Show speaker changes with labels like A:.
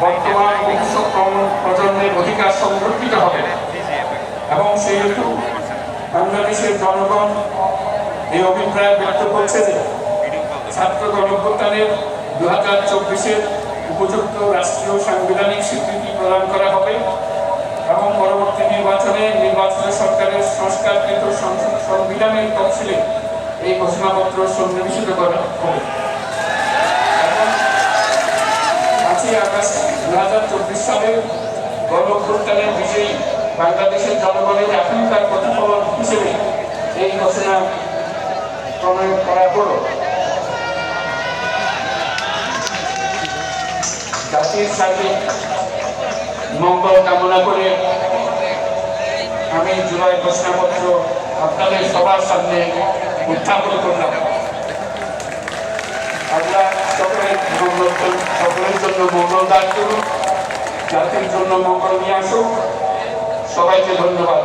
A: বর্তমান প্রজন্মের অধিকার সংরক্ষিত হবে এবং সেই হেতু বাংলাদেশের জনগণ এই অভিপ্রায় ব্যক্ত করছে যে ছাত্র গণঅভ্যুত্থানের 2024-এর উপযুক্ত রাষ্ট্রীয় সাংবিধানিক স্বীকৃতি প্রদান করা হবে এবং পরবর্তী নির্বাচনে সরকারের সংস্কারকৃত সংবিধানের তফসিলে এই ঘোষণাপত্র সন্নিবেশিত করা হবে। 5ই আগস্ট 2024 সালে গণঅভ্যুত্থানের বিজয়ী বাংলাদেশের জনগণের এখনকার প্রতিফলন হিসেবে এই ঘোষণা প্রণয়ন করা হলো। জাতির সার্বিক মঙ্গল কামনা করে আমি জুলাই ঘোষণাপত্র আপনাদের সবার সামনে উত্থাপন করলাম। আল্লাহ সকলের জন্য মঙ্গল দান করুন, জাতির জন্য মঙ্গল নিয়ে আসুক। সবাইকে ধন্যবাদ।